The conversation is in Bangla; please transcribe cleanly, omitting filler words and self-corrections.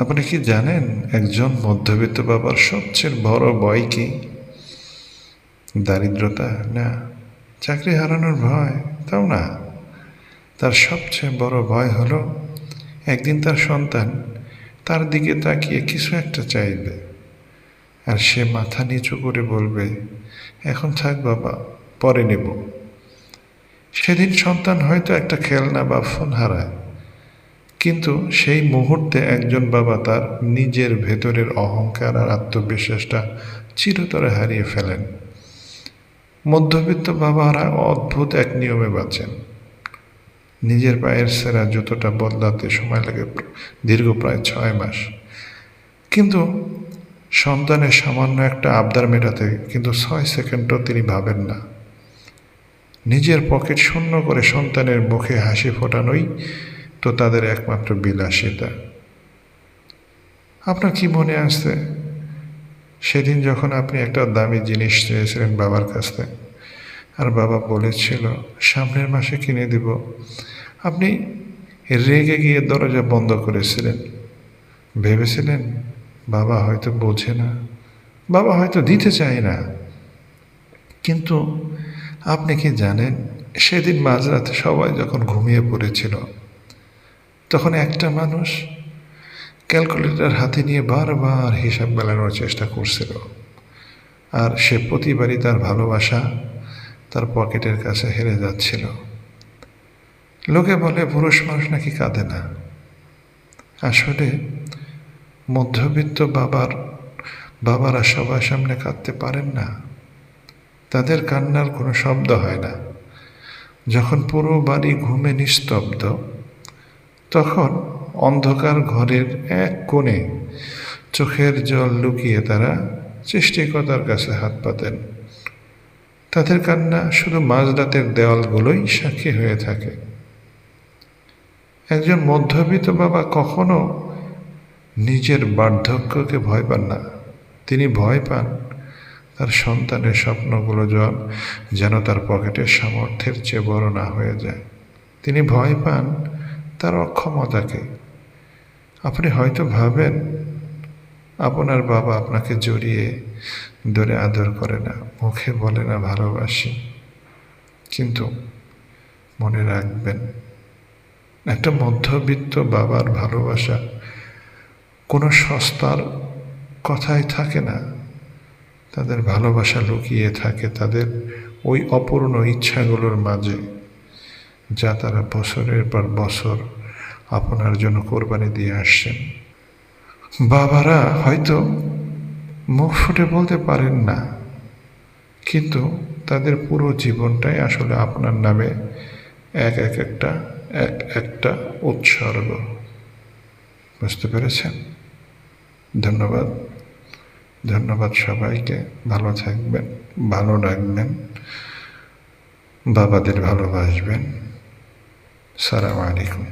আপনি কি জানেন একজন মধ্যবিত্ত বাবার সবচেয়ে বড় ভয় কি? দারিদ্রতা না, চাকরি হারানোর ভয়, তাও না। তার সবচেয়ে বড় ভয় হলো একদিন তার সন্তান তার দিকে তাকিয়ে কিছু একটা চাইবে, আর সে মাথা নিচু করে বলবে, এখন থাক বাবা, পরে নেব। সেদিন সন্তান হয়তো একটা খেলনা বা ফোন হারায়, কিন্তু সেই মুহূর্তে একজন বাবা তার নিজের ভেতরের অহংকার আর আত্মবিশ্বাসটা চিরতরে হারিয়ে ফেলেন। মধ্যবিত্ত বাবারা অদ্ভুত এক নিয়মে বাঁচেন। নিজের পায়ের ছেঁড়া জুতোটা বদলাতে সময় লাগে দীর্ঘ প্রায় 6 মাস, কিন্তু সন্তানের সামান্য একটা আবদার মেটাতে কিন্তু 6 সেকেন্ডও তিনি ভাবেন না। নিজের পকেট শূন্য করে সন্তানের মুখে হাসি ফোটানোই তো তাদের একমাত্র বিলাসিতা। আপনার কি মনে আছে সেদিন যখন আপনি একটা দামি জিনিস চেয়েছিলেন বাবার কাছে, আর বাবা বলেছিল সামনের মাসে কিনে দিব? আপনি রেগে গিয়ে দরজা বন্ধ করেছিলেন। ভেবেছিলেন বাবা হয়তো বোঝে না, বাবা হয়তো দিতে চায় না। কিন্তু আপনি কি জানেন, সেদিন মাঝরাতে সবাই যখন ঘুমিয়ে পড়েছিল, তখন একটা মানুষ ক্যালকুলেটর হাতে নিয়ে বারবার হিসাব মেলানোর চেষ্টা করছিল, আর সে প্রতিবারই তার ভালোবাসা তার পকেটের কাছে হেরে যাচ্ছিল। লোকে বলে পুরুষ মানুষ নাকি কাঁদে না। আসলে মধ্যবিত্ত বাবারা সবার সামনে কাঁদতে পারেন না। তাদের কান্নার কোনো শব্দ হয় না। যখন পুরো বাড়ি ঘুমে নিস্তব্ধ, তখন অন্ধকার ঘরের এক কোণে চোখের জল লুকিয়ে তারা সৃষ্টিকর্তার কাছে হাত পাতেন। তাদের কান্না শুধু মাঝরাতের দেওয়ালগুলোই সাক্ষী হয়ে থাকে। একজন মধ্যবিত্ত বাবা কখনো নিজের বার্ধক্যকে ভয় পান না। তিনি ভয় পান তার সন্তানের স্বপ্নগুলো যেন তার পকেটের সামর্থ্যের চেয়ে বড় না হয়ে যায়। তিনি ভয় পান তার অক্ষমতাকে। আপনি হয়তো ভাবেন আপনার বাবা আপনাকে জড়িয়ে ধরে আদর করে না, মুখে বলে না ভালোবাসি, কিন্তু মনে রাখবেন, একটা মধ্যবিত্ত বাবার ভালোবাসা কোনো সস্তার কথাই থাকে না। তাদের ভালোবাসা লুকিয়ে থাকে তাদের ওই অপূর্ণ ইচ্ছাগুলোর মাঝে, যা তারা বছরের পর বছর আপনার জন্য কোরবানি দিয়ে আসছেন। বাবারা হয়তো মুখ ফুটে বলতে পারেন না, কিন্তু তাদের পুরো জীবনটাই আসলে আপনার নামে এক একটা উৎসর্গ। বুঝতে পেরেছেন? ধন্যবাদ। ধন্যবাদ সবাইকে। ভালো থাকবেন, ভালো রাখবেন, বাবাদের ভালোবাসবেন। সালাম আলাইকুম।